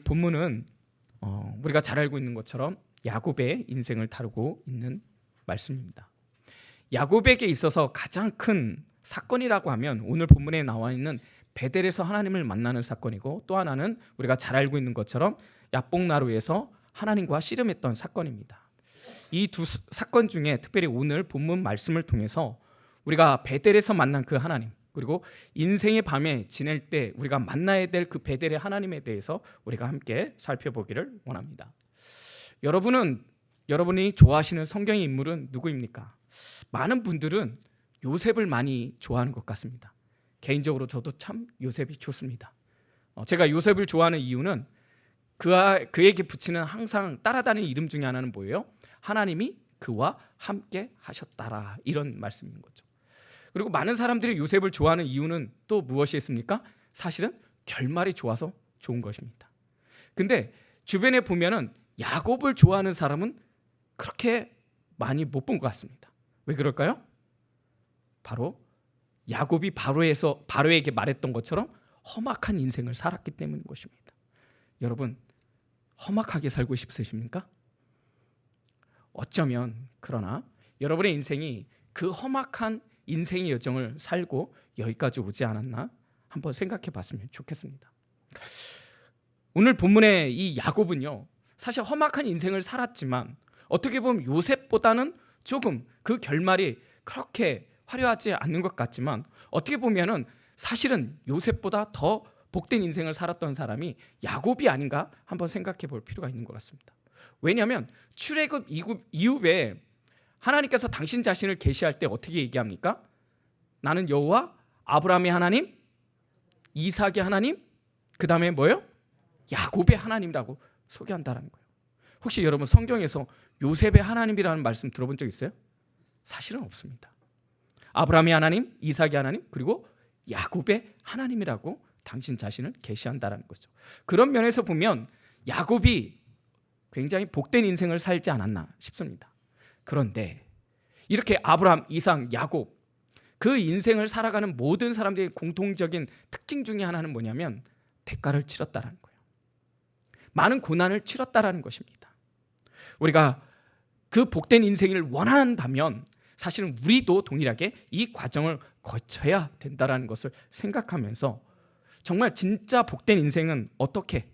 본문은 우리가 잘 알고 있는 것처럼 야곱의 인생을 다루고 있는 말씀입니다. 야곱에게 있어서 가장 큰 사건이라고 하면 오늘 본문에 나와 있는 베델에서 하나님을 만나는 사건이고, 또 하나는 우리가 잘 알고 있는 것처럼 야복나루에서 하나님과 씨름했던 사건입니다. 이 두 사건 중에 특별히 오늘 본문 말씀을 통해서 우리가 베델에서 만난 그 하나님, 그리고 인생의 밤에 지낼 때 우리가 만나야 될 그 베델의 하나님에 대해서 우리가 함께 살펴보기를 원합니다. 여러분이 좋아하시는 성경의 인물은 누구입니까? 많은 분들은 요셉을 많이 좋아하는 것 같습니다. 개인적으로 저도 참 요셉이 좋습니다. 제가 요셉을 좋아하는 이유는 그에게 붙이는 항상 따라다니는 이름 중에 하나는 뭐예요? 하나님이 그와 함께 하셨다라, 이런 말씀인 거죠. 그리고 많은 사람들이 요셉을 좋아하는 이유는 또 무엇이 있습니까? 사실은 결말이 좋아서 좋은 것입니다. 근데 주변에 보면은 야곱을 좋아하는 사람은 그렇게 많이 못 본 것 같습니다. 왜 그럴까요? 바로 야곱이 바로에게 말했던 것처럼 험악한 인생을 살았기 때문인 것입니다. 여러분, 험악하게 살고 싶으십니까? 어쩌면 그러나 여러분의 인생이 그 험악한 인생의 여정을 살고 여기까지 오지 않았나 한번 생각해 봤으면 좋겠습니다. 오늘 본문의 이 야곱은요, 사실 험악한 인생을 살았지만 어떻게 보면 요셉보다는 조금 그 결말이 그렇게 화려하지 않는 것 같지만, 어떻게 보면은 사실은 요셉보다 더 복된 인생을 살았던 사람이 야곱이 아닌가 한번 생각해 볼 필요가 있는 것 같습니다. 왜냐하면 출애굽 이후에 하나님께서 당신 자신을 계시할 때 어떻게 얘기합니까? 나는 여호와 아브라함의 하나님, 이삭의 하나님, 그 다음에 뭐예요? 야곱의 하나님이라고 소개한다는 거예요. 혹시 여러분 성경에서 요셉의 하나님이라는 말씀 들어본 적 있어요? 사실은 없습니다. 아브라함의 하나님, 이삭의 하나님, 그리고 야곱의 하나님이라고 당신 자신을 계시한다는 거죠. 그런 면에서 보면 야곱이 굉장히 복된 인생을 살지 않았나 싶습니다. 그런데 이렇게 아브라함, 이삭, 야곱, 그 인생을 살아가는 모든 사람들의 공통적인 특징 중에 하나는 뭐냐면 대가를 치렀다는 거예요. 많은 고난을 치렀다는 것입니다. 우리가 그 복된 인생을 원한다면 사실은 우리도 동일하게 이 과정을 거쳐야 된다는 것을 생각하면서 정말 진짜 복된 인생은 어떻게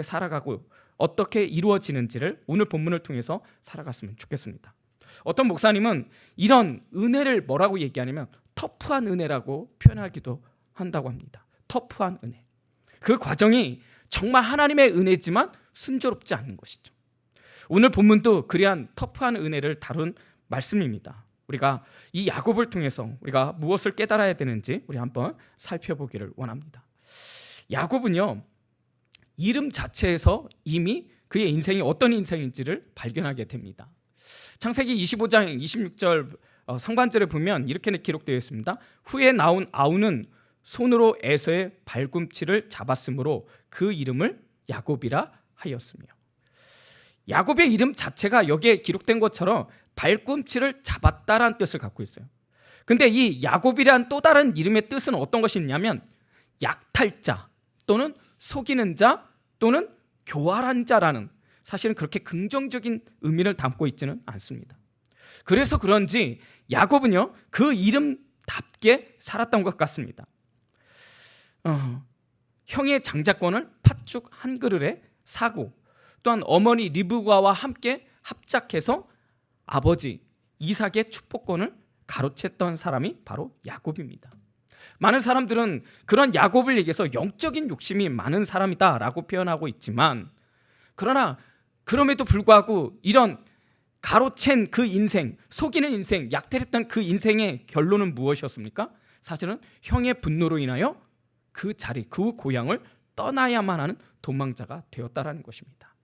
살아가고 어떻게 이루어지는지를 오늘 본문을 통해서 살아갔으면 좋겠습니다. 어떤 목사님은 이런 은혜를 뭐라고 얘기하냐면 터프한 은혜라고 표현하기도 한다고 합니다. 터프한 은혜. 그 과정이 정말 하나님의 은혜지만 순조롭지 않는 것이죠. 오늘 본문도 그러한 터프한 은혜를 다룬 말씀입니다. 우리가 이 야곱을 통해서 우리가 무엇을 깨달아야 되는지 우리 한번 살펴보기를 원합니다. 야곱은요, 이름 자체에서 이미 그의 인생이 어떤 인생인지를 발견하게 됩니다. 창세기 25장 26절 상반절에 보면 이렇게 기록되어 있습니다. 후에 나온 아우는 손으로 에서의 발꿈치를 잡았으므로 그 이름을 야곱이라 하였으며, 야곱의 이름 자체가 여기에 기록된 것처럼 발꿈치를 잡았다라는 뜻을 갖고 있어요. 근데 이 야곱이란 또 다른 이름의 뜻은 어떤 것이 있냐면 약탈자 또는 속이는 자 또는 교활한 자라는, 사실은 그렇게 긍정적인 의미를 담고 있지는 않습니다. 그래서 그런지 야곱은요, 그 이름답게 살았던 것 같습니다. 형의 장자권을 팥죽 한 그릇에 사고, 또한 어머니 리브가와 함께 합작해서 아버지 이삭의 축복권을 가로챘던 사람이 바로 야곱입니다. 많은 사람들은 그런 야곱을 얘기해서 영적인 욕심이 많은 사람이다라고 표현하고 있지만, 그러나 그럼에도 불구하고 이런 가로챈 그 인생, 속이는 인생, 약탈했던 그 인생의 결론은 무엇이었습니까? 사실은 형의 분노로 인하여 그 자리, 그 고향을 떠나야만 하는 도망자가 되었다라는 것입니다.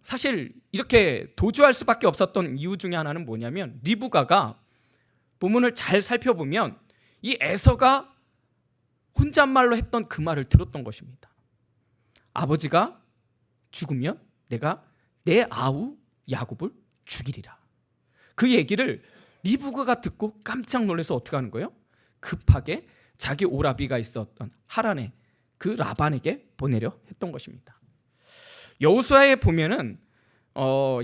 사실 이렇게 도주할 수밖에 없었던 이유 중에 하나는 뭐냐면, 리브가가 본문을 잘 살펴보면 이 에서가 혼잣말로 했던 그 말을 들었던 것입니다. 아버지가 죽으면 내가 내 아우 야곱을 죽이리라. 그 얘기를 리브가가 듣고 깜짝 놀라서 어떻게 하는 거예요? 급하게 자기 오라비가 있었던 하란에 그 라반에게 보내려 했던 것입니다. 여호수아에 보면은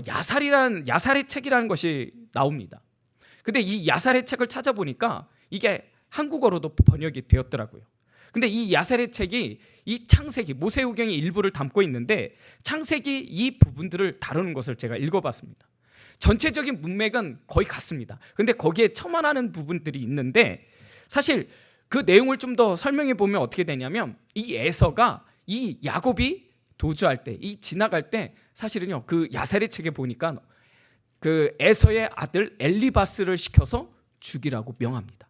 야살의 책이라는 것이 나옵니다. 근데 이 야살의 책을 찾아보니까 이게 한국어로도 번역이 되었더라고요. 근데 이 야살의 책이 이 창세기, 모세오경의 일부를 담고 있는데 창세기 이 부분들을 다루는 것을 제가 읽어봤습니다. 전체적인 문맥은 거의 같습니다. 근데 거기에 첨언하는 부분들이 있는데 사실 그 내용을 좀 더 설명해 보면 어떻게 되냐면 이 에서가 이 야곱이 도주할 때, 이 지나갈 때 사실은요 그 야살의 책에 보니까 그 에서의 아들 엘리바스를 시켜서 죽이라고 명합니다.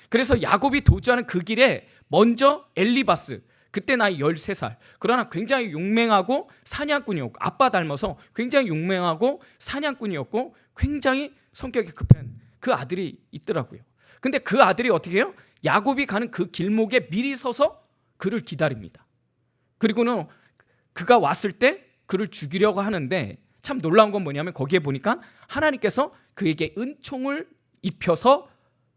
그래서 야곱이 도주하는 그 길에 먼저 엘리바스, 그때 나이 13살, 그러나 굉장히 용맹하고 사냥꾼이었고, 아빠 닮아서 굉장히 용맹하고 사냥꾼이었고 굉장히 성격이 급한 그 아들이 있더라고요. 근데 그 아들이 어떻게 해요? 야곱이 가는 그 길목에 미리 서서 그를 기다립니다. 그리고는 그가 왔을 때 그를 죽이려고 하는데 참 놀라운 건 뭐냐면 거기에 보니까 하나님께서 그에게 은총을 입혀서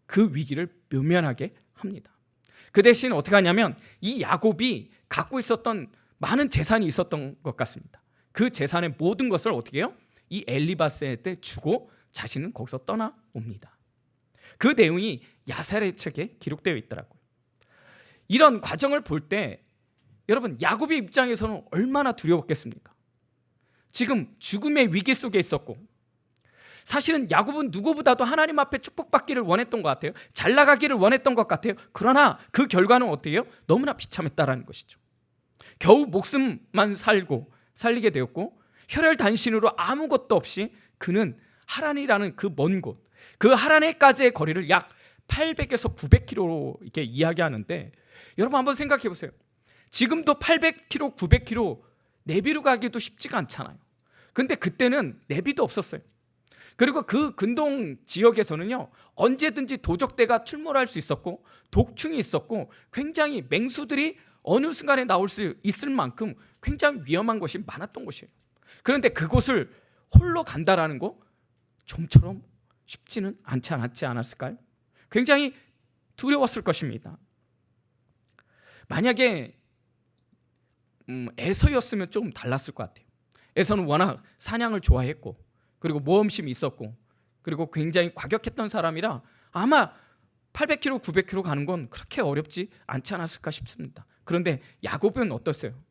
그 위기를 묘면하게 합니다. 그 대신 어떻게 하냐면 이 야곱이 갖고 있었던 많은 재산이 있었던 것 같습니다. 그 재산의 모든 것을 어떻게 해요? 이 엘리바스한테 주고 자신은 거기서 떠나옵니다. 그 내용이 야살의 책에 기록되어 있더라고요. 이런 과정을 볼 때 여러분 야곱의 입장에서는 얼마나 두려웠겠습니까? 지금 죽음의 위기 속에 있었고 사실은 야곱은 누구보다도 하나님 앞에 축복받기를 원했던 것 같아요. 잘 나가기를 원했던 것 같아요. 그러나 그 결과는 어떻게 해요? 너무나 비참했다라는 것이죠. 겨우 목숨만 살리게 되었고 혈혈단신으로 아무것도 없이 그는 하란이라는 그 먼 곳, 그 하란에까지의 거리를 약 800에서 900km로 이렇게 이야기하는데 여러분 한번 생각해 보세요. 지금도 800km, 900km 내비로 가기도 쉽지가 않잖아요. 근데 그때는 내비도 없었어요. 그리고 그 근동 지역에서는요 언제든지 도적대가 출몰할 수 있었고 독충이 있었고 굉장히 맹수들이 어느 순간에 나올 수 있을 만큼 굉장히 위험한 것이 많았던 곳이에요. 그런데 그곳을 홀로 간다라는 거 좀처럼 쉽지는 않지 않았을까요? 굉장히 두려웠을 것입니다. 만약에 에서였으면 좀 달랐을 것 같아요. 에서는 워낙 사냥을 좋아했고 그리고 모험심이 있었고 그리고 굉장히 과격했던 사람이라 아마 800km, 900km 가는 건 그렇게 어렵지 않지 않았을까 싶습니다. 그런데 야곱은 어땠어요?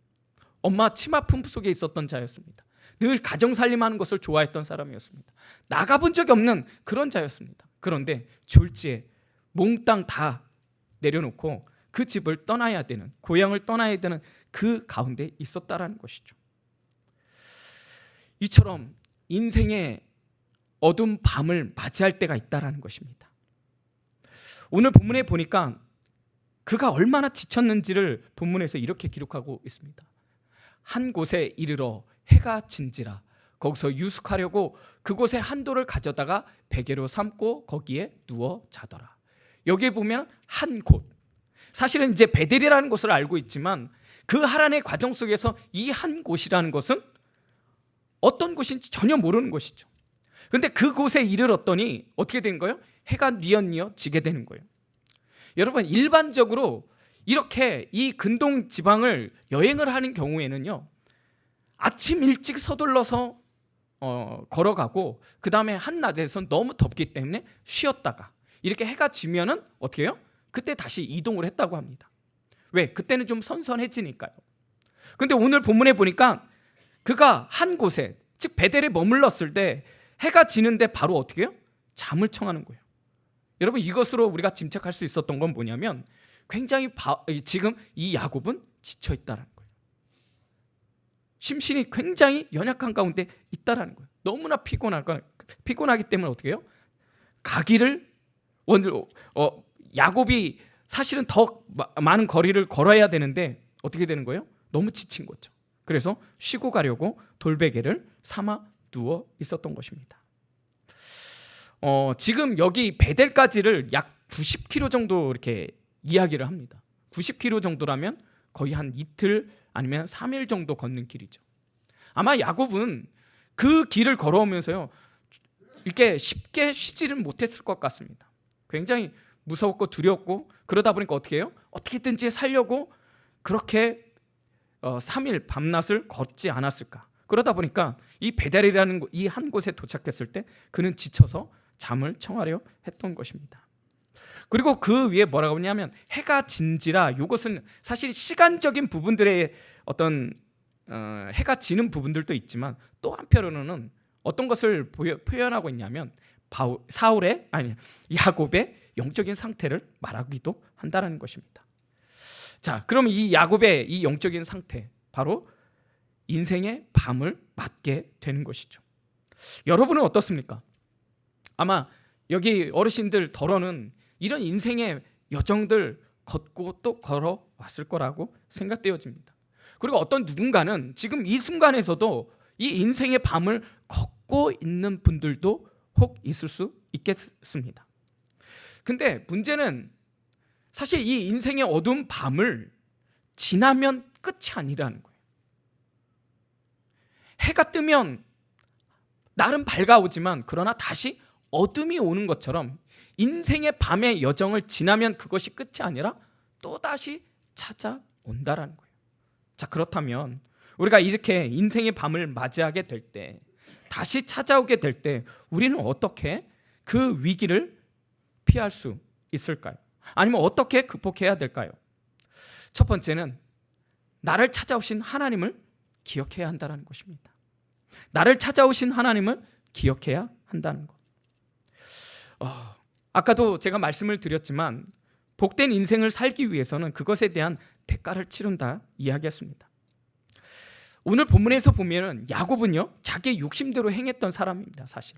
엄마 치마 품프 속에 있었던 자였습니다. 늘 가정살림하는 것을 좋아했던 사람이었습니다. 나가본 적이 없는 그런 자였습니다. 그런데 졸지에 몽땅 다 내려놓고 그 집을 떠나야 되는, 고향을 떠나야 되는 그 가운데 있었다라는 것이죠. 이처럼 인생의 어두운 밤을 맞이할 때가 있다라는 것입니다. 오늘 본문에 보니까 그가 얼마나 지쳤는지를 본문에서 이렇게 기록하고 있습니다. 한 곳에 이르러 해가 진지라 거기서 유숙하려고 그곳에 한 돌을 가져다가 베개로 삼고 거기에 누워 자더라. 여기에 보면 한 곳, 사실은 이제 베델이라는 곳을 알고 있지만 그 하란의 과정 속에서 이 한 곳이라는 것은 어떤 곳인지 전혀 모르는 것이죠. 그런데 그곳에 이르렀더니 어떻게 된 거예요? 해가 뉘엿뉘엿 지게 되는 거예요. 여러분 일반적으로 이렇게 이 근동 지방을 여행을 하는 경우에는요 아침 일찍 서둘러서 걸어가고 그 다음에 한낮에서 너무 덥기 때문에 쉬었다가 이렇게 해가 지면은 어떻게 해요? 그때 다시 이동을 했다고 합니다. 왜? 그때는 좀 선선해지니까요. 근데 오늘 본문에 보니까 그가 한 곳에 즉 베델에 머물렀을 때 해가 지는데 바로 어떻게 해요? 잠을 청하는 거예요. 여러분 이것으로 우리가 짐작할 수 있었던 건 뭐냐면 굉장히 지금 이 야곱은 지쳐있다는 거예요. 심신이 굉장히 연약한 가운데 있다는 거예요. 너무나 피곤하기 때문에 어떻게 해요? 가기를 야곱이 사실은 더 많은 거리를 걸어야 되는데 어떻게 되는 거예요? 너무 지친 거죠. 그래서 쉬고 가려고 돌베개를 삼아 누워 있었던 것입니다. 지금 여기 베델까지를 약 90km 정도 이렇게 이야기를 합니다. 90km 정도라면 거의 한 이틀 아니면 3일 정도 걷는 길이죠. 아마 야곱은 그 길을 걸어오면서요 이렇게 쉽게 쉬지를 못했을 것 같습니다. 굉장히 무서웠고 두려웠고 그러다 보니까 어떻게 해요? 어떻게든지 살려고 그렇게 3일 밤낮을 걷지 않았을까? 그러다 보니까 이 베델이라는 이 한 곳에 도착했을 때 그는 지쳐서 잠을 청하려 했던 것입니다. 그리고 그 위에 뭐라고 하냐면 해가 진지라, 이것은 사실 시간적인 부분들의 어떤 해가 지는 부분들도 있지만 또 한편으로는 어떤 것을 표현하고 있냐면 야곱의 영적인 상태를 말하기도 한다는 것입니다. 자, 그럼 이 야곱의 이 영적인 상태, 바로 인생의 밤을 맞게 되는 것이죠. 여러분은 어떻습니까? 아마 여기 어르신들 덜어는 이런 인생의 여정들 걷고 또 걸어왔을 거라고 생각되어집니다. 그리고 어떤 누군가는 지금 이 순간에서도 이 인생의 밤을 걷고 있는 분들도 혹 있을 수 있겠습니다. 근데 문제는 사실 이 인생의 어두운 밤을 지나면 끝이 아니라는 거예요. 해가 뜨면 나름 밝아오지만 그러나 다시 어둠이 오는 것처럼 인생의 밤의 여정을 지나면 그것이 끝이 아니라 또다시 찾아온다라는 거예요. 자, 그렇다면 우리가 이렇게 인생의 밤을 맞이하게 될 때, 다시 찾아오게 될 때 우리는 어떻게 그 위기를 피할 수 있을까요? 아니면 어떻게 극복해야 될까요? 첫 번째는 나를 찾아오신 하나님을 기억해야 한다는 것입니다. 나를 찾아오신 하나님을 기억해야 한다는 것. 아까도 제가 말씀을 드렸지만 복된 인생을 살기 위해서는 그것에 대한 대가를 치른다 이야기했습니다. 오늘 본문에서 보면은 야곱은요, 자기의 욕심대로 행했던 사람입니다. 사실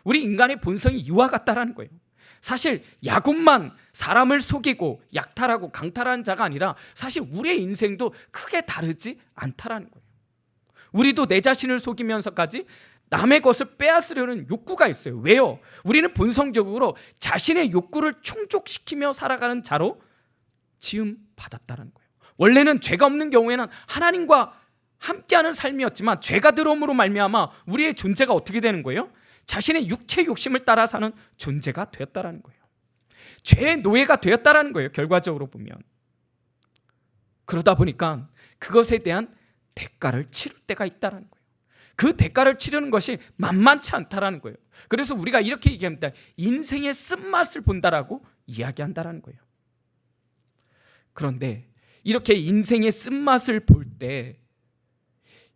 우리 인간의 본성이 이와 같다라는 거예요. 사실 야곱만 사람을 속이고 약탈하고 강탈한 자가 아니라 사실 우리의 인생도 크게 다르지 않다라는 거예요. 우리도 내 자신을 속이면서까지 남의 것을 빼앗으려는 욕구가 있어요. 왜요? 우리는 본성적으로 자신의 욕구를 충족시키며 살아가는 자로 지음 받았다는 거예요. 원래는 죄가 없는 경우에는 하나님과 함께하는 삶이었지만 죄가 들어옴으로 말미암아 우리의 존재가 어떻게 되는 거예요? 자신의 육체 욕심을 따라 사는 존재가 되었다라는 거예요. 죄의 노예가 되었다라는 거예요. 결과적으로 보면. 그러다 보니까 그것에 대한 대가를 치를 때가 있다라는 거예요. 그 대가를 치르는 것이 만만치 않다라는 거예요. 그래서 우리가 이렇게 얘기합니다. 인생의 쓴맛을 본다라고 이야기한다라는 거예요. 그런데 이렇게 인생의 쓴맛을 볼 때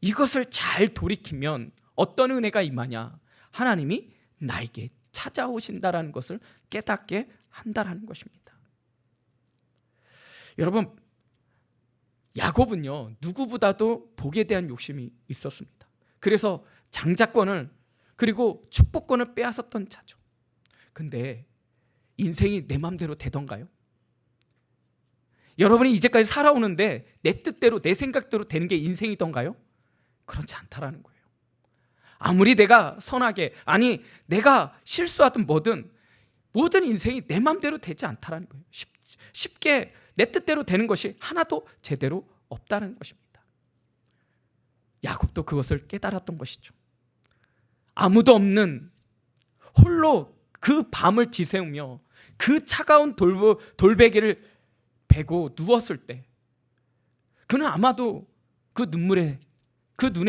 이것을 잘 돌이키면 어떤 은혜가 임하냐? 하나님이 나에게 찾아오신다라는 것을 깨닫게 한다라는 것입니다. 여러분, 야곱은요, 누구보다도 복에 대한 욕심이 있었습니다. 그래서 장자권을 그리고 축복권을 빼앗았던 자죠. 근데 인생이 내 맘대로 되던가요? 여러분이 이제까지 살아오는데 내 뜻대로 내 생각대로 되는 게 인생이던가요? 그렇지 않다라는 거예요. 아무리 내가 선하게, 아니 내가 실수하든 뭐든 모든 인생이 내 맘대로 되지 않다라는 거예요. 쉽게 내 뜻대로 되는 것이 하나도 제대로 없다는 것입니다. 야곱도 그것을 깨달았던 것이죠. 아무도 없는 홀로 그 밤을 지새우며 그 차가운 돌베개를 베고 누웠을 때 그는 아마도 그 눈에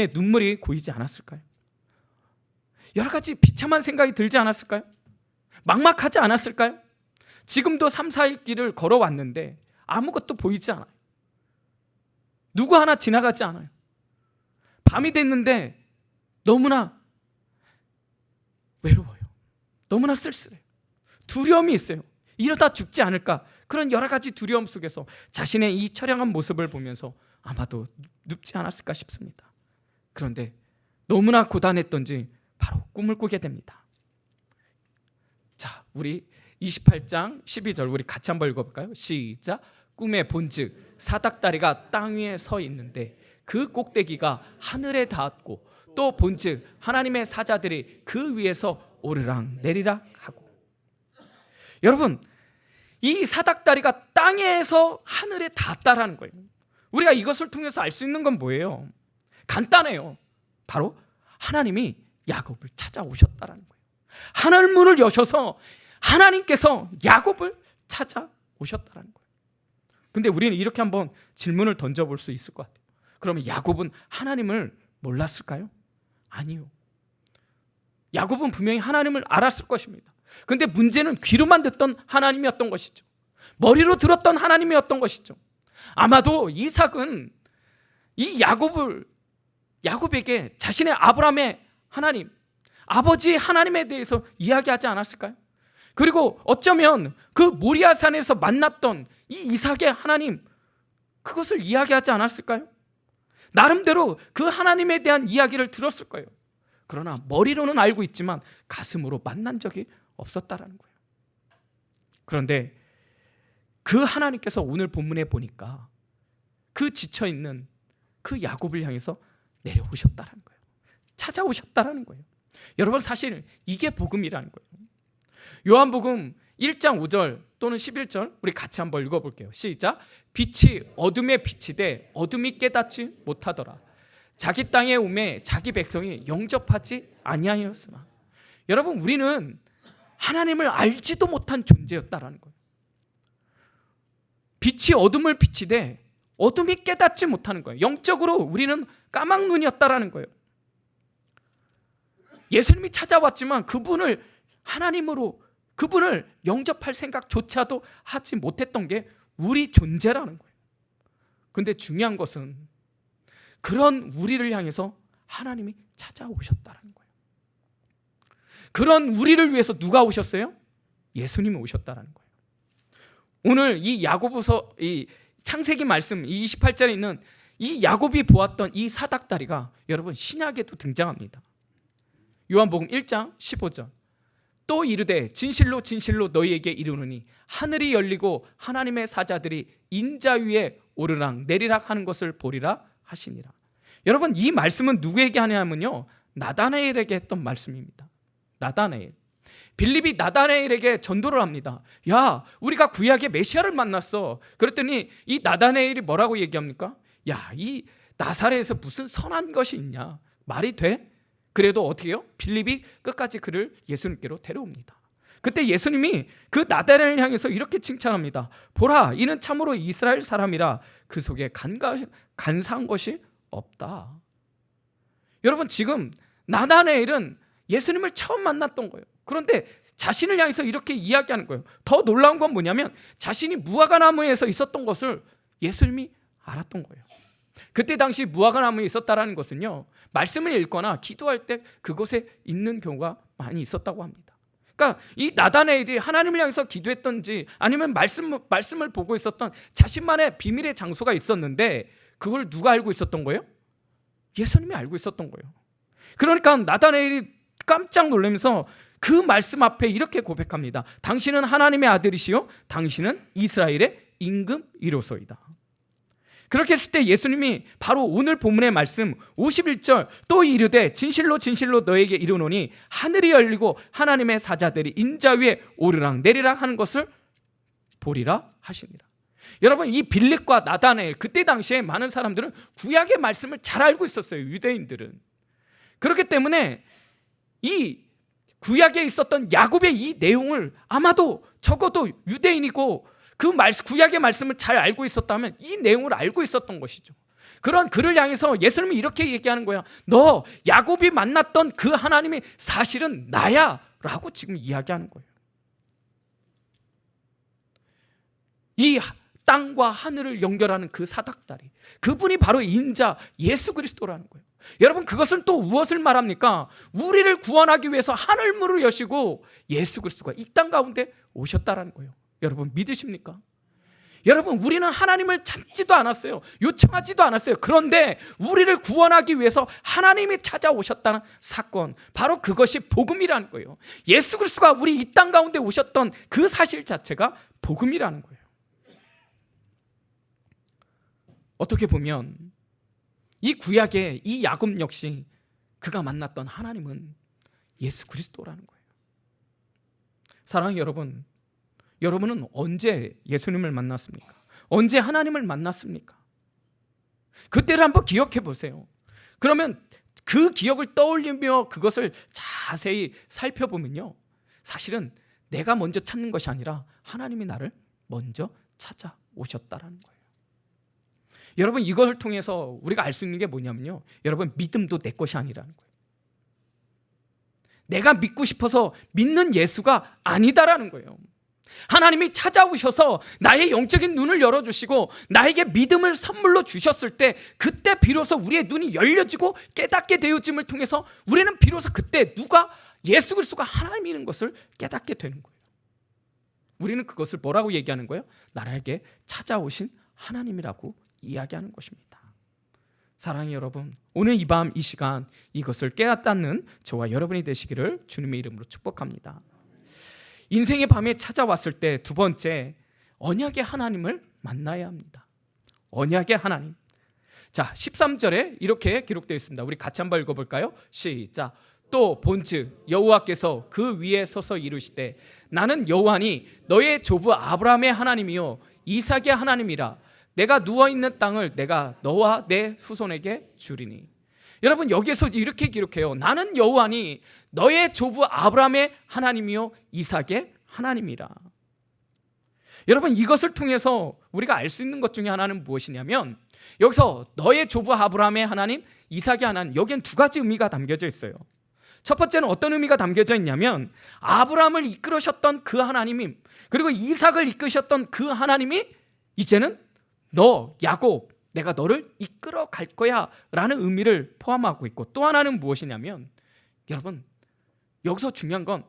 눈물이 고이지 않았을까요? 여러 가지 비참한 생각이 들지 않았을까요? 막막하지 않았을까요? 지금도 3, 4일 길을 걸어왔는데 아무것도 보이지 않아요. 누구 하나 지나가지 않아요. 밤이 됐는데 너무나 외로워요. 너무나 쓸쓸해요. 두려움이 있어요. 이러다 죽지 않을까? 그런 여러 가지 두려움 속에서 자신의 이 처량한 모습을 보면서 아마도 눕지 않았을까 싶습니다. 그런데 너무나 고단했던지 바로 꿈을 꾸게 됩니다. 자, 우리 28장 12절 우리 같이 한번 읽어볼까요? 시작. 꿈에 본즉 사닥다리가 땅 위에 서 있는데 그 꼭대기가 하늘에 닿았고 또 본즉 하나님의 사자들이 그 위에서 오르락 내리락 하고. 여러분, 이 사닥다리가 땅에서 하늘에 닿았다라는 거예요. 우리가 이것을 통해서 알 수 있는 건 뭐예요? 간단해요. 바로 하나님이 야곱을 찾아오셨다라는 거예요. 하늘 문을 여셔서 하나님께서 야곱을 찾아오셨다라는 거예요. 근데 우리는 이렇게 한번 질문을 던져볼 수 있을 것 같아요. 그러면 야곱은 하나님을 몰랐을까요? 아니요. 야곱은 분명히 하나님을 알았을 것입니다. 근데 문제는 귀로만 듣던 하나님이었던 것이죠. 머리로 들었던 하나님이었던 것이죠. 아마도 이삭은 이 야곱에게 자신의 아브라함의 하나님, 아버지 하나님에 대해서 이야기하지 않았을까요? 그리고 어쩌면 그 모리아산에서 만났던 이 이삭의 하나님, 그것을 이야기하지 않았을까요? 나름대로 그 하나님에 대한 이야기를 들었을 거예요. 그러나 머리로는 알고 있지만 가슴으로 만난 적이 없었다라는 거예요. 그런데 그 하나님께서 오늘 본문에 보니까 그 지쳐있는 그 야곱을 향해서 내려오셨다라는 거예요. 찾아오셨다라는 거예요. 여러분, 사실 이게 복음이라는 거예요. 요한복음 1장 5절 또는 11절 우리 같이 한번 읽어볼게요. 시작. 빛이 어둠에 비치되 어둠이 깨닫지 못하더라. 자기 땅에 오매 자기 백성이 영접하지 아니하였으나. 여러분, 우리는 하나님을 알지도 못한 존재였다라는 거예요. 빛이 어둠을 비치되 어둠이 깨닫지 못하는 거예요. 영적으로 우리는 까막눈이었다라는 거예요. 예수님이 찾아왔지만 그분을 하나님으로, 그분을 영접할 생각조차도 하지 못했던 게 우리 존재라는 거예요. 근데 중요한 것은 그런 우리를 향해서 하나님이 찾아오셨다는 거예요. 그런 우리를 위해서 누가 오셨어요? 예수님이 오셨다는 거예요. 오늘 이 야고보서, 이 창세기 말씀 이 28절에 있는 이 야곱이 보았던 이 사닥다리가 여러분 신약에도 등장합니다. 요한복음 1장 15절. 또 이르되 진실로 진실로 너희에게 이르노니 하늘이 열리고 하나님의 사자들이 인자 위에 오르락 내리락 하는 것을 보리라 하시니라. 여러분, 이 말씀은 누구에게 하냐면요, 나다나엘에게 했던 말씀입니다. 나다나엘. 빌립이 나다나엘에게 전도를 합니다. 야, 우리가 구약의 메시아를 만났어. 그랬더니 이 나다나엘이 뭐라고 얘기합니까? 야, 이 나사렛에서 무슨 선한 것이 있냐? 말이 돼? 그래도 어떻게 해요? 빌립이 끝까지 그를 예수님께로 데려옵니다. 그때 예수님이 그 나다나엘을 향해서 이렇게 칭찬합니다. 보라, 이는 참으로 이스라엘 사람이라 그 속에 간사한 것이 없다. 여러분, 지금 나다나엘은 예수님을 처음 만났던 거예요. 그런데 자신을 향해서 이렇게 이야기하는 거예요. 더 놀라운 건 뭐냐면 자신이 무화과나무에서 있었던 것을 예수님이 알았던 거예요. 그때 당시 무화과나무에 있었다라는 것은요, 말씀을 읽거나 기도할 때 그곳에 있는 경우가 많이 있었다고 합니다. 그러니까 이 나다나엘이 하나님을 향해서 기도했던지 아니면 말씀을 보고 있었던 자신만의 비밀의 장소가 있었는데 그걸 누가 알고 있었던 거예요? 예수님이 알고 있었던 거예요. 그러니까 나다나엘이 깜짝 놀라면서 그 말씀 앞에 이렇게 고백합니다. 당신은 하나님의 아들이시요 당신은 이스라엘의 임금이로소이다. 그렇게 했을 때 예수님이 바로 오늘 본문의 말씀 51절 또 이르되 진실로 진실로 너에게 이르노니 하늘이 열리고 하나님의 사자들이 인자 위에 오르락 내리락 하는 것을 보리라 하시니라. 여러분, 이 빌립과 나다나엘, 그때 당시에 많은 사람들은 구약의 말씀을 잘 알고 있었어요. 유대인들은. 그렇기 때문에 이 구약에 있었던 야곱의 이 내용을 아마도 적어도 유대인이고 그 구약의 말씀을 잘 알고 있었다면 이 내용을 알고 있었던 것이죠. 그런 그를 향해서 예수님이 이렇게 얘기하는 거야. 너 야곱이 만났던 그 하나님이 사실은 나야 라고 지금 이야기하는 거예요. 이 땅과 하늘을 연결하는 그 사닥다리, 그분이 바로 인자 예수 그리스도라는 거예요. 여러분, 그것은 또 무엇을 말합니까? 우리를 구원하기 위해서 하늘문을 여시고 예수 그리스도가 이 땅 가운데 오셨다라는 거예요. 여러분, 믿으십니까? 여러분, 우리는 하나님을 찾지도 않았어요. 요청하지도 않았어요. 그런데 우리를 구원하기 위해서 하나님이 찾아오셨다는 사건, 바로 그것이 복음이라는 거예요. 예수 그리스도가 우리 이 땅 가운데 오셨던 그 사실 자체가 복음이라는 거예요. 어떻게 보면 이 구약의 이 야곱 역시 그가 만났던 하나님은 예수 그리스도라는 거예요. 사랑하는 여러분, 여러분은 언제 예수님을 만났습니까? 언제 하나님을 만났습니까? 그때를 한번 기억해 보세요. 그러면 그 기억을 떠올리며 그것을 자세히 살펴보면요, 사실은 내가 먼저 찾는 것이 아니라 하나님이 나를 먼저 오셨다라는 거예요. 여러분, 이것을 통해서 우리가 알 수 있는 게 뭐냐면요, 여러분, 믿음도 내 것이 아니라는 거예요. 내가 믿고 싶어서 믿는 예수가 아니다라는 거예요. 하나님이 찾아오셔서 나의 영적인 눈을 열어주시고 나에게 믿음을 선물로 주셨을 때, 그때 비로소 우리의 눈이 열려지고 깨닫게 되어짐을 통해서 우리는 비로소 그때 누가, 예수 그리스도가 하나님인 것을 깨닫게 되는 거예요. 우리는 그것을 뭐라고 얘기하는 거예요? 나에게 찾아오신 하나님이라고 이야기하는 것입니다. 사랑하는 여러분, 오늘 이 밤 이 시간 이것을 깨닫는 저와 여러분이 되시기를 주님의 이름으로 축복합니다. 인생의 밤에 찾아왔을 때 두 번째, 언약의 하나님을 만나야 합니다. 언약의 하나님. 자, 13절에 이렇게 기록되어 있습니다. 우리 같이 한번 읽어볼까요? 시작. 또 본즉 여호와께서 그 위에 서서 이르시되 나는 여호와니 너의 조부 아브라함의 하나님이요 이삭의 하나님이라. 내가 누워있는 땅을 내가 너와 내 후손에게 주리니. 여러분, 여기에서 이렇게 기록해요. 나는 여호와니 너의 조부 아브라함의 하나님이요 이삭의 하나님이라. 여러분, 이것을 통해서 우리가 알 수 있는 것 중에 하나는 무엇이냐면, 여기서 너의 조부 아브라함의 하나님, 이삭의 하나님, 여기엔 두 가지 의미가 담겨져 있어요. 첫 번째는 어떤 의미가 담겨져 있냐면, 아브라함을 이끌으셨던 그 하나님이, 그리고 이삭을 이끄셨던 그 하나님이 이제는 너 야곱, 내가 너를 이끌어 갈 거야 라는 의미를 포함하고 있고, 또 하나는 무엇이냐면, 여러분, 여기서 중요한 건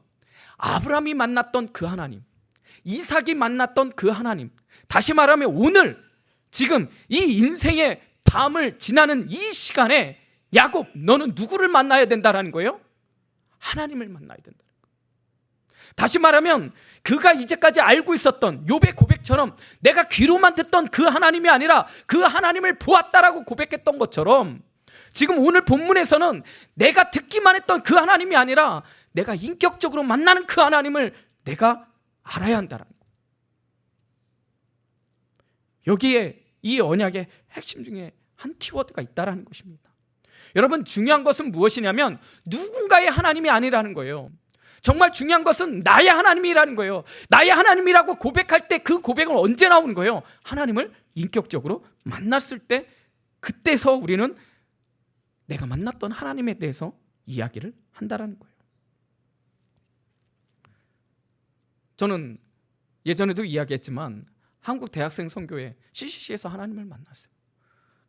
아브라함이 만났던 그 하나님, 이삭이 만났던 그 하나님, 다시 말하면 오늘 지금 이 인생의 밤을 지나는 이 시간에 야곱, 너는 누구를 만나야 된다라는 거예요? 하나님을 만나야 된다. 다시 말하면 그가 이제까지 알고 있었던 욥의 고백처럼 내가 귀로만 듣던 그 하나님이 아니라 그 하나님을 보았다라고 고백했던 것처럼, 지금 오늘 본문에서는 내가 듣기만 했던 그 하나님이 아니라 내가 인격적으로 만나는 그 하나님을 내가 알아야 한다는 거예요. 여기에 이 언약의 핵심 중에 한 키워드가 있다는 것입니다. 여러분, 중요한 것은 무엇이냐면 누군가의 하나님이 아니라는 거예요. 정말 중요한 것은 나의 하나님이라는 거예요. 나의 하나님이라고 고백할 때 그 고백은 언제 나오는 거예요? 하나님을 인격적으로 만났을 때, 그때서 우리는 내가 만났던 하나님에 대해서 이야기를 한다라는 거예요. 저는 예전에도 이야기했지만 한국 대학생 선교회 CCC에서 하나님을 만났어요.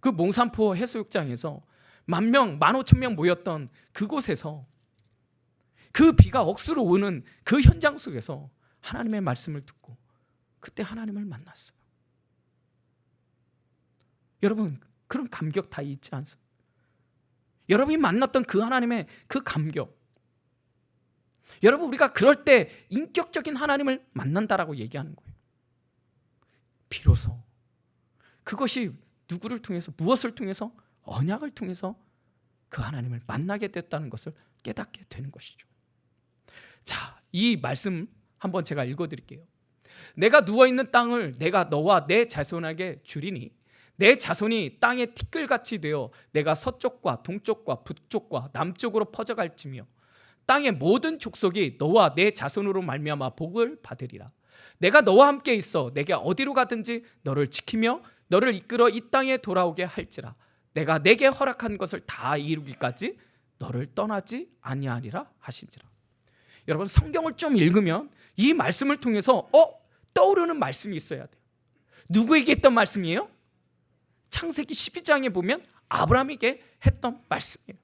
그 몽산포 해수욕장에서 10,000명, 15,000명 모였던 그곳에서, 그 비가 억수로 오는 그 현장 속에서 하나님의 말씀을 듣고 그때 하나님을 만났어요. 여러분, 그런 감격 다 잊지 않습니까? 여러분이 만났던 그 하나님의 그 감격, 여러분, 우리가 그럴 때 인격적인 하나님을 만난다라고 얘기하는 거예요. 비로소 그것이 누구를 통해서, 무엇을 통해서? 언약을 통해서 그 하나님을 만나게 됐다는 것을 깨닫게 되는 것이죠. 자, 이 말씀 한번 제가 읽어드릴게요. 내가 누워있는 땅을 내가 너와 내 자손에게 주리니 내 자손이 땅의 티끌같이 되어 내가 서쪽과 동쪽과 북쪽과 남쪽으로 퍼져갈지며 땅의 모든 족속이 너와 내 자손으로 말미암아 복을 받으리라. 내가 너와 함께 있어 내게 어디로 가든지 너를 지키며 너를 이끌어 이 땅에 돌아오게 할지라. 내가 내게 허락한 것을 다 이루기까지 너를 떠나지 아니하리라 하신지라. 여러분, 성경을 좀 읽으면 이 말씀을 통해서 떠오르는 말씀이 있어야 돼요. 누구에게 했던 말씀이에요? 창세기 12장에 보면 아브라함에게 했던 말씀이에요.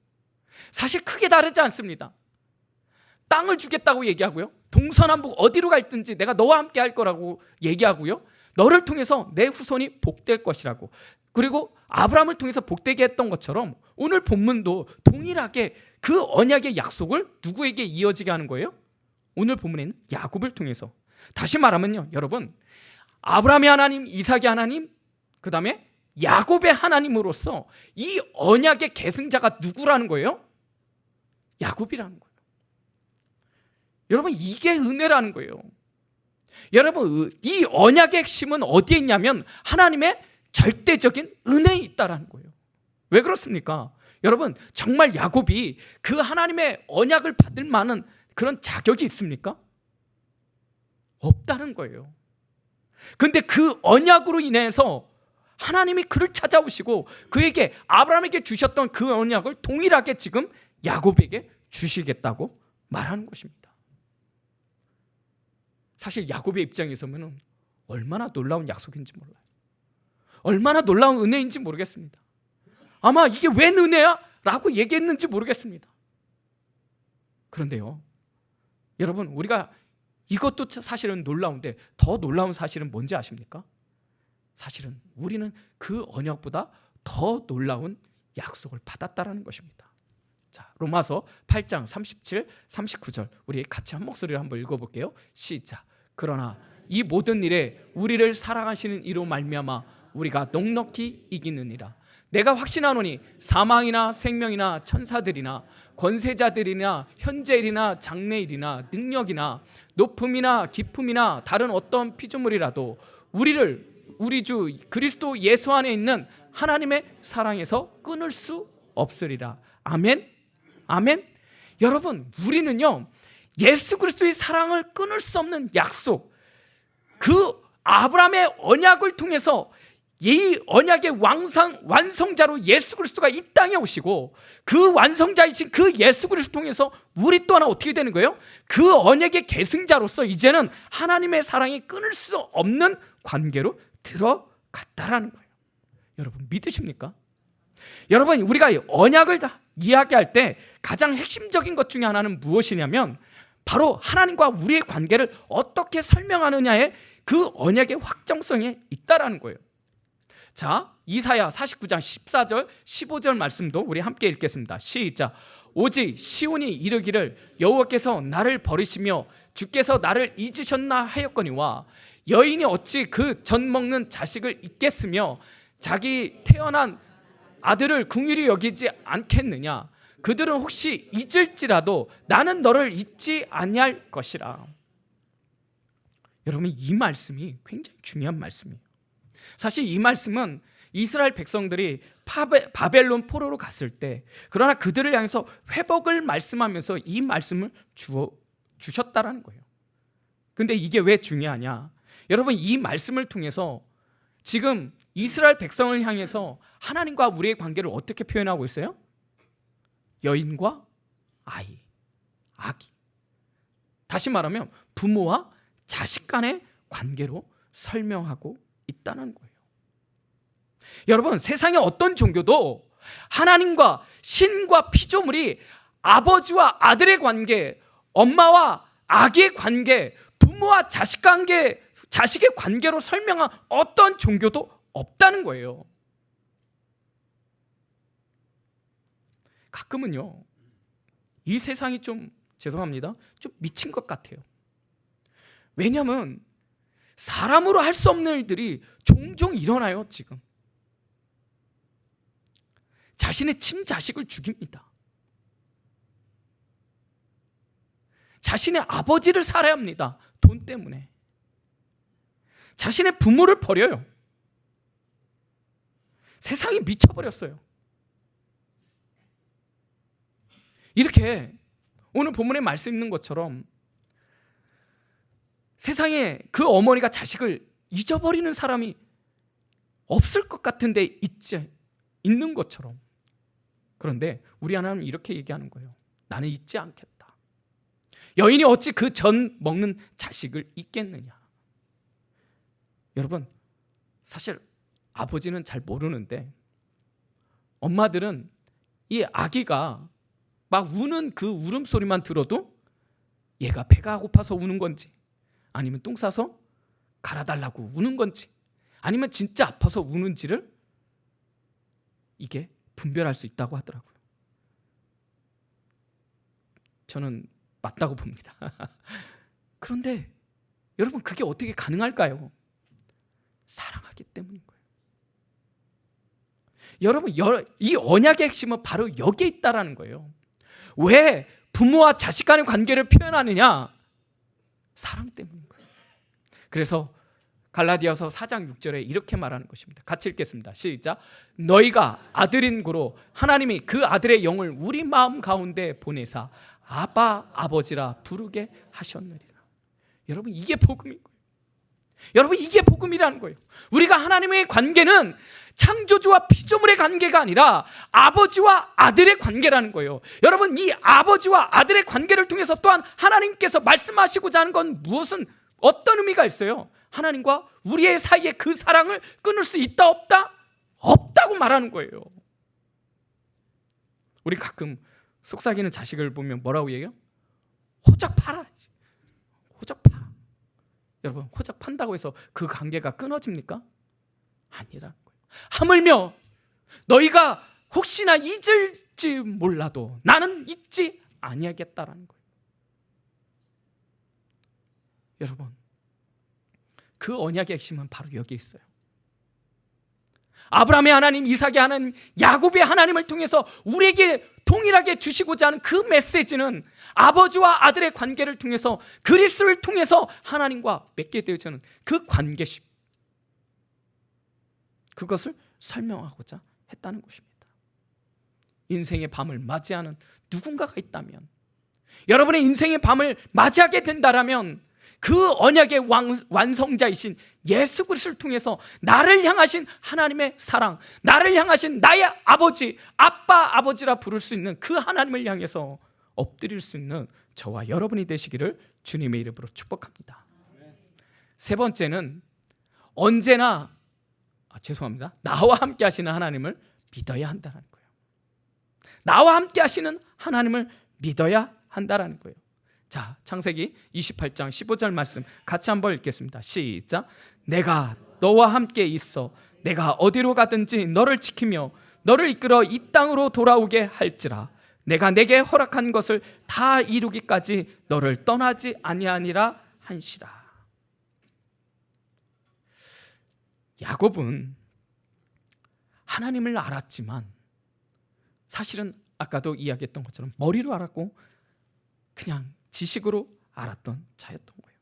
사실 크게 다르지 않습니다. 땅을 주겠다고 얘기하고요, 동서남북 어디로 갈든지 내가 너와 함께 할 거라고 얘기하고요, 너를 통해서 내 후손이 복될 것이라고, 그리고 아브라함을 통해서 복되게 했던 것처럼 오늘 본문도 동일하게 그 언약의 약속을 누구에게 이어지게 하는 거예요? 오늘 본문에는 야곱을 통해서. 다시 말하면요, 여러분, 아브라함의 하나님, 이삭의 하나님, 그 다음에 야곱의 하나님으로서 이 언약의 계승자가 누구라는 거예요? 야곱이라는 거예요. 여러분, 이게 은혜라는 거예요. 여러분, 이 언약의 핵심은 어디에 있냐면 하나님의 절대적인 은혜에 있다라는 거예요. 왜 그렇습니까? 여러분, 정말 야곱이 그 하나님의 언약을 받을 만한 그런 자격이 있습니까? 없다는 거예요. 근데 그 언약으로 인해서 하나님이 그를 찾아오시고 그에게 아브라함에게 주셨던 그 언약을 동일하게 지금 야곱에게 주시겠다고 말하는 것입니다. 사실 야곱의 입장에서 보면 얼마나 놀라운 약속인지 몰라요. 얼마나 놀라운 은혜인지 모르겠습니다. 아마 이게 웬 은혜야? 라고 얘기했는지 모르겠습니다. 그런데요, 여러분, 우리가 이것도 사실은 놀라운데 더 놀라운 사실은 뭔지 아십니까? 사실은 우리는 그 언약보다 더 놀라운 약속을 받았다라는 것입니다. 자, 로마서 8장 37, 39절 우리 같이 한 목소리로 한번 읽어볼게요. 시작. 그러나 이 모든 일에 우리를 사랑하시는 이로 말미암아 우리가 넉넉히 이기느니라. 내가 확신하노니 사망이나 생명이나 천사들이나 권세자들이나 현재일이나 장래일이나 능력이나 높음이나 깊음이나 다른 어떤 피조물이라도 우리 주 그리스도 예수 안에 있는 하나님의 사랑에서 끊을 수 없으리라. 아멘. 아멘. 여러분, 우리는요 예수 그리스도의 사랑을 끊을 수 없는 약속, 그 아브라함의 언약을 통해서 이 언약의 완성자로 예수 그리스도가 이 땅에 오시고 그 완성자이신 그 예수 그리스도 통해서 우리 또한 어떻게 되는 거예요? 그 언약의 계승자로서 이제는 하나님의 사랑이 끊을 수 없는 관계로 들어갔다라는 거예요. 여러분, 믿으십니까? 여러분, 우리가 언약을 다 이야기할 때 가장 핵심적인 것 중에 하나는 무엇이냐면 바로 하나님과 우리의 관계를 어떻게 설명하느냐에 그 언약의 확정성이 있다라는 거예요. 자, 이사야 49장 14절 15절 말씀도 우리 함께 읽겠습니다. 시작. 오직 시온이 이르기를 여호와께서 나를 버리시며 주께서 나를 잊으셨나 하였거니와 여인이 어찌 그 젖 먹는 자식을 잊겠으며 자기 태어난 아들을 긍휼히 여기지 않겠느냐. 그들은 혹시 잊을지라도 나는 너를 잊지 아니할 것이라. 여러분, 이 말씀이 굉장히 중요한 말씀이에요. 사실 이 말씀은 이스라엘 백성들이 바벨론 포로로 갔을 때, 그러나 그들을 향해서 회복을 말씀하면서 이 말씀을 주셨다라는 거예요. 근데 이게 왜 중요하냐? 여러분, 이 말씀을 통해서 지금 이스라엘 백성을 향해서 하나님과 우리의 관계를 어떻게 표현하고 있어요? 여인과 아기. 다시 말하면 부모와 자식 간의 관계로 설명하고 있다는 거예요. 여러분, 세상의 어떤 종교도 하나님과 신과 피조물이 아버지와 아들의 관계, 엄마와 아기의 관계, 부모와 자식의 관계로 설명한 어떤 종교도 없다는 거예요. 가끔은요, 이 세상이 좀 죄송합니다, 좀 미친 것 같아요. 왜냐하면 사람으로 할 수 없는 일들이 종종 일어나요. 지금 자신의 친자식을 죽입니다. 자신의 아버지를 살해야 합니다. 돈 때문에. 자신의 부모를 버려요. 세상이 미쳐버렸어요. 이렇게 오늘 본문에 말씀 있는 것처럼 세상에 그 어머니가 자식을 잊어버리는 사람이 없을 것 같은데 있는 것처럼. 그런데 우리 하나님은 이렇게 얘기하는 거예요. 나는 잊지 않겠다. 여인이 어찌 그 전 먹는 자식을 잊겠느냐. 여러분, 사실 아버지는 잘 모르는데 엄마들은 이 아기가 막 우는 그 울음소리만 들어도 얘가 배가 고파서 우는 건지, 아니면 똥 싸서 갈아달라고 우는 건지, 아니면 진짜 아파서 우는지를 이게 분별할 수 있다고 하더라고요. 저는 맞다고 봅니다. 그런데 여러분, 그게 어떻게 가능할까요? 사랑하기 때문인 거예요. 여러분, 이 언약의 핵심은 바로 여기에 있다라는 거예요. 왜 부모와 자식 간의 관계를 표현하느냐? 사랑 때문인 거예요. 그래서 갈라디아서 4장 6절에 이렇게 말하는 것입니다. 같이 읽겠습니다. 시작. 너희가 아들인 고로 하나님이 그 아들의 영을 우리 마음 가운데 보내사 아바 아버지라 부르게 하셨느니라. 여러분, 이게 복음인 거예요. 여러분, 이게 복음이라는 거예요. 우리가 하나님의 관계는 창조주와 피조물의 관계가 아니라 아버지와 아들의 관계라는 거예요. 여러분, 이 아버지와 아들의 관계를 통해서 또한 하나님께서 말씀하시고자 하는 건 어떤 의미가 있어요? 하나님과 우리의 사이에 그 사랑을 끊을 수 있다 없다? 없다고 말하는 거예요. 우리 가끔 속삭이는 자식을 보면 뭐라고 얘기해요? 호적 팔아. 호적 파. 여러분, 호적 판다고 해서 그 관계가 끊어집니까? 아니라는 거예요. 하물며 너희가 혹시나 잊을지 몰라도 나는 잊지 아니하겠다라는 거예요. 여러분, 그 언약의 핵심은 바로 여기 있어요. 아브라함의 하나님, 이삭의 하나님, 야곱의 하나님을 통해서 우리에게 동일하게 주시고자 하는 그 메시지는 아버지와 아들의 관계를 통해서, 그리스도를 통해서 하나님과 맺게 되어지는 그 관계심, 그것을 설명하고자 했다는 것입니다. 인생의 밤을 맞이하는 누군가가 있다면, 여러분의 인생의 밤을 맞이하게 된다라면 그 언약의 완성자이신 예수 그리스도를 통해서 나를 향하신 하나님의 사랑, 나를 향하신 나의 아버지, 아빠, 아버지라 부를 수 있는 그 하나님을 향해서 엎드릴 수 있는 저와 여러분이 되시기를 주님의 이름으로 축복합니다. 세 번째는 언제나 나와 함께 하시는 하나님을 믿어야 한다는 거예요. 나와 함께 하시는 하나님을 믿어야 한다는 거예요. 자, 창세기 28장 15절 말씀 같이 한번 읽겠습니다. 시작. 내가 너와 함께 있어 내가 어디로 가든지 너를 지키며 너를 이끌어 이 땅으로 돌아오게 할지라. 내가 내게 허락한 것을 다 이루기까지 너를 떠나지 아니하니라 한시라. 야곱은 하나님을 알았지만 사실은 아까도 이야기했던 것처럼 머리로 알았고 그냥 지식으로 알았던 자였던 거예요.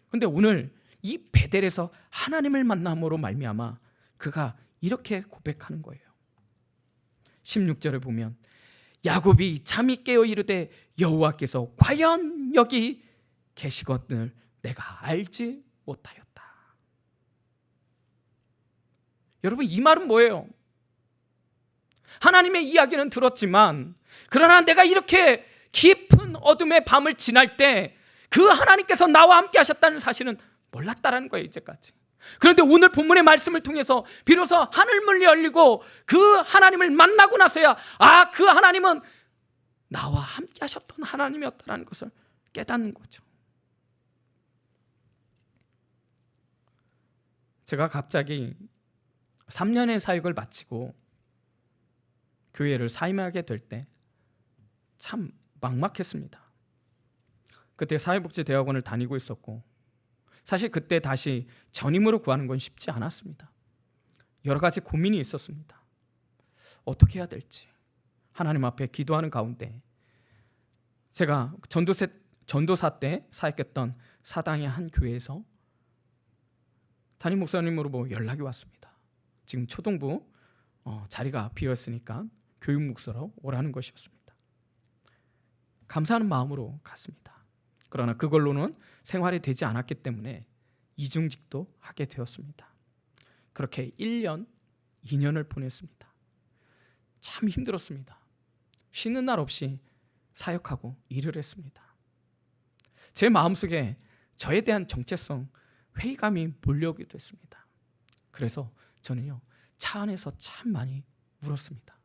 그런데 오늘 이 베델에서 하나님을 만남으로 말미암아 그가 이렇게 고백하는 거예요. 16절에 보면 야곱이 잠이 깨어 이르되 여호와께서 과연 여기 계시거늘 내가 알지 못하였다. 여러분, 이 말은 뭐예요? 하나님의 이야기는 들었지만 그러나 내가 이렇게 깊은 어둠의 밤을 지날 때 그 하나님께서 나와 함께 하셨다는 사실은 몰랐다라는 거예요, 이제까지. 그런데 오늘 본문의 말씀을 통해서 비로소 하늘문이 열리고 그 하나님을 만나고 나서야 그 하나님은 나와 함께 하셨던 하나님이었다는 것을 깨닫는 거죠. 제가 갑자기 3년의 사역을 마치고 교회를 사임하게 될 때 참 막막했습니다. 그때 사회복지대학원을 다니고 있었고 사실 그때 다시 전임으로 구하는 건 쉽지 않았습니다. 여러 가지 고민이 있었습니다. 어떻게 해야 될지 하나님 앞에 기도하는 가운데 제가 전도사 때 사역했던 사당의 한 교회에서 담임 목사님으로 연락이 왔습니다. 지금 초등부 자리가 비었으니까 교육 목사로 오라는 것이었습니다. 감사하는 마음으로 갔습니다. 그러나 그걸로는 생활이 되지 않았기 때문에 이중직도 하게 되었습니다. 그렇게 1년, 2년을 보냈습니다. 참 힘들었습니다. 쉬는 날 없이 사역하고 일을 했습니다. 제 마음속에 저에 대한 정체성, 회의감이 몰려오게 됐습니다. 그래서 저는요, 차 안에서 참 많이 울었습니다.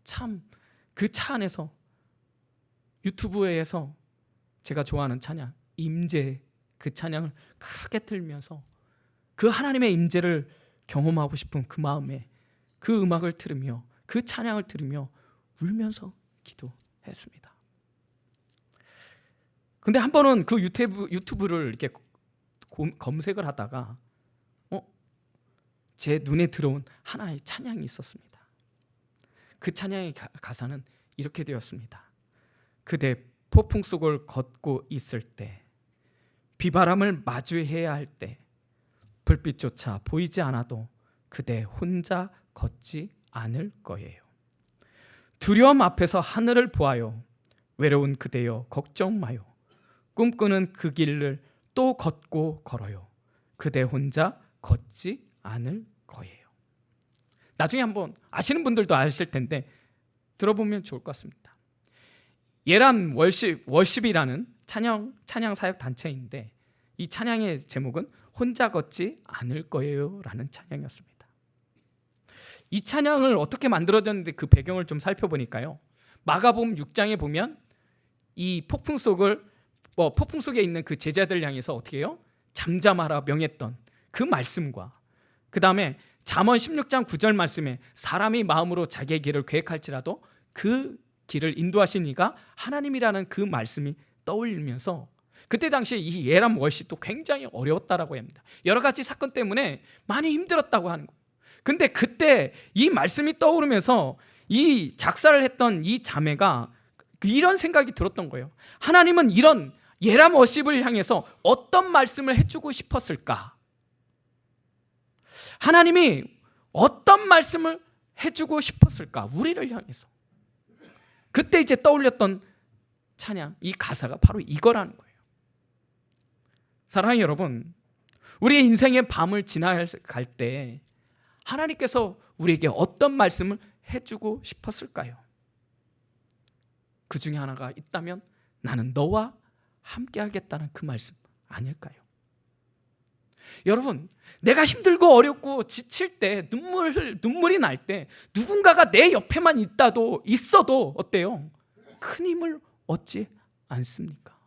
참 그 차 안에서 유튜브에서 제가 좋아하는 찬양 임재, 그 찬양을 크게 틀면서 그 하나님의 임재를 경험하고 싶은 그 마음에 그 음악을 들으며 그 찬양을 들으며 울면서 기도했습니다. 근데 한 번은 그 유튜브를 이렇게 검색을 하다가 제 눈에 들어온 하나의 찬양이 있었습니다. 그 찬양의 가사는 이렇게 되었습니다. 그대 폭풍 속을 걷고 있을 때, 비바람을 마주해야 할 때, 불빛조차 보이지 않아도 그대 혼자 걷지 않을 거예요. 두려움 앞에서 하늘을 보아요. 외로운 그대여 걱정 마요. 꿈꾸는 그 길을 또 걷고 걸어요. 그대 혼자 걷지 않을 거예요. 나중에 한번 아시는 분들도 아실 텐데 들어보면 좋을 것 같습니다. 예람 월십이라는 찬양 사역 단체인데 이 찬양의 제목은 혼자 걷지 않을 거예요 라는 찬양이었습니다. 이 찬양을 어떻게 만들어졌는데 그 배경을 좀 살펴보니까요, 마가복음 6장에 보면 이 폭풍 속에 있는 그 제자들 향해서 어떻게 해요? 잠잠하라 명했던 그 말씀과, 그 다음에 잠언 16장 9절 말씀에 사람이 마음으로 자기의 길을 계획할지라도 그 길을 인도하신 이가 하나님이라는 그 말씀이 떠올리면서 그때 당시에 이 예람 월십도 굉장히 어려웠다라고 합니다. 여러 가지 사건 때문에 많이 힘들었다고 하는 거예요. 근데 그때 이 말씀이 떠오르면서 이 작사를 했던 이 자매가 이런 생각이 들었던 거예요. 하나님은 이런 예람 월십을 향해서 어떤 말씀을 해주고 싶었을까? 하나님이 어떤 말씀을 해주고 싶었을까? 우리를 향해서. 그때 이제 떠올렸던 찬양, 이 가사가 바로 이거라는 거예요. 사랑하는 여러분, 우리의 인생의 밤을 지나갈 때 하나님께서 우리에게 어떤 말씀을 해주고 싶었을까요? 그 중에 하나가 있다면 나는 너와 함께 하겠다는 그 말씀 아닐까요? 여러분, 내가 힘들고 어렵고 지칠 때 눈물이 날 때 누군가가 내 옆에만 있어도 어때요? 큰 힘을 얻지 않습니까?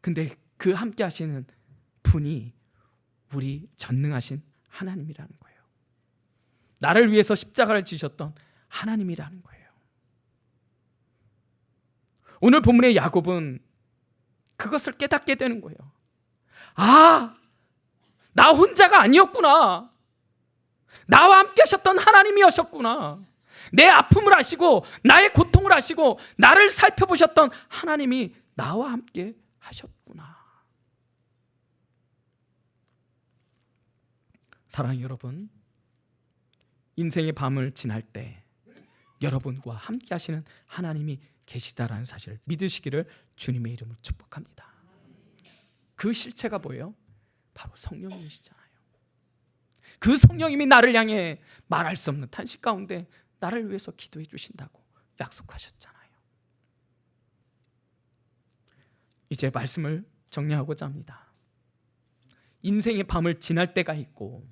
근데 그 함께 하시는 분이 우리 전능하신 하나님이라는 거예요. 나를 위해서 십자가를 지셨던 하나님이라는 거예요. 오늘 본문의 야곱은 그것을 깨닫게 되는 거예요. 아, 나 혼자가 아니었구나. 나와 함께 하셨던 하나님이셨구나. 내 아픔을 아시고 나의 고통을 아시고 나를 살펴보셨던 하나님이 나와 함께 하셨구나. 사랑하는 여러분, 인생의 밤을 지날 때 여러분과 함께 하시는 하나님이 계시다라는 사실을 믿으시기를 주님의 이름으로 축복합니다. 그 실체가 뭐예요? 바로 성령님이시잖아요. 그 성령님이 나를 향해 말할 수 없는 탄식 가운데 나를 위해서 기도해 주신다고 약속하셨잖아요. 이제 말씀을 정리하고자 합니다. 인생의 밤을 지날 때가 있고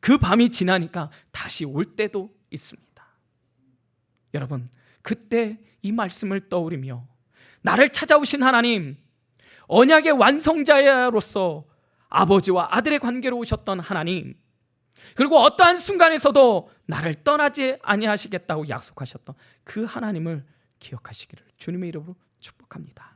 그 밤이 지나니까 다시 올 때도 있습니다. 여러분, 그때 이 말씀을 떠올리며 나를 찾아오신 하나님, 언약의 완성자로서 아버지와 아들의 관계로 오셨던 하나님, 그리고 어떠한 순간에서도 나를 떠나지 아니하시겠다고 약속하셨던 그 하나님을 기억하시기를 주님의 이름으로 축복합니다.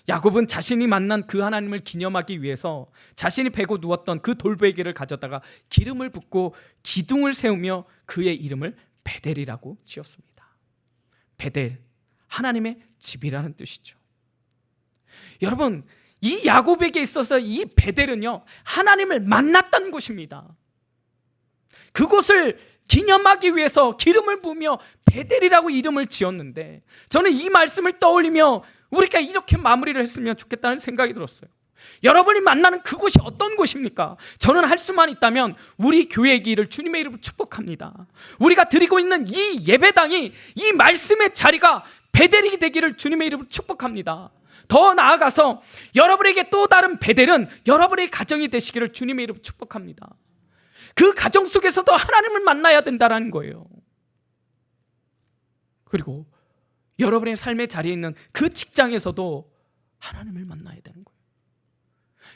야곱은 자신이 만난 그 하나님을 기념하기 위해서 자신이 베고 누웠던 그 돌베개를 가져다가 기름을 붓고 기둥을 세우며 그의 이름을 베델이라고 지었습니다. 베델, 하나님의 집이라는 뜻이죠. 여러분, 이 야곱에게 있어서 이 베델은요, 하나님을 만났던 곳입니다. 그곳을 기념하기 위해서 기름을 부으며 베델이라고 이름을 지었는데, 저는 이 말씀을 떠올리며 우리가 이렇게 마무리를 했으면 좋겠다는 생각이 들었어요. 여러분이 만나는 그곳이 어떤 곳입니까? 저는 할 수만 있다면 우리 교회의 길을 주님의 이름으로 축복합니다. 우리가 드리고 있는 이 예배당이, 이 말씀의 자리가 베델이 되기를 주님의 이름으로 축복합니다. 더 나아가서 여러분에게 또 다른 베델은 여러분의 가정이 되시기를 주님의 이름으로 축복합니다. 그 가정 속에서도 하나님을 만나야 된다는 거예요. 그리고 여러분의 삶의 자리에 있는 그 직장에서도 하나님을 만나야 되는 거예요.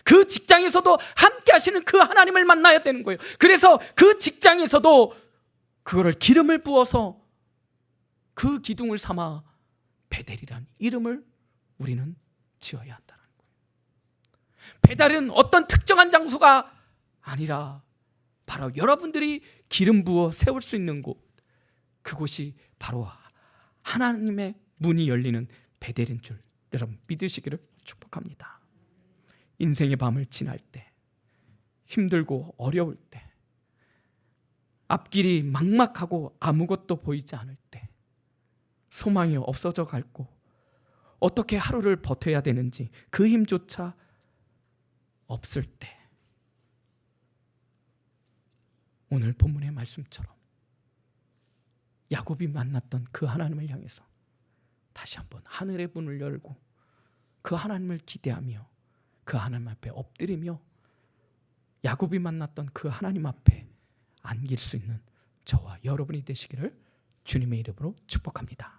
그 직장에서도 함께 하시는 그 하나님을 만나야 되는 거예요. 그래서 그 직장에서도 그거를 기름을 부어서 그 기둥을 삼아 베델이라는 이름을 우리는 지어야 한다는 거예요. 베델은 어떤 특정한 장소가 아니라 바로 여러분들이 기름 부어 세울 수 있는 곳, 그곳이 바로 하나님의 문이 열리는 베델인 줄 여러분 믿으시기를 축복합니다. 인생의 밤을 지날 때, 힘들고 어려울 때, 앞길이 막막하고 아무것도 보이지 않을 때, 소망이 없어져 갈고 어떻게 하루를 버텨야 되는지 그 힘조차 없을 때 오늘 본문의 말씀처럼 야곱이 만났던 그 하나님을 향해서 다시 한번 하늘의 문을 열고 그 하나님을 기대하며 그 하나님 앞에 엎드리며 야곱이 만났던 그 하나님 앞에 안길 수 있는 저와 여러분이 되시기를 주님의 이름으로 축복합니다.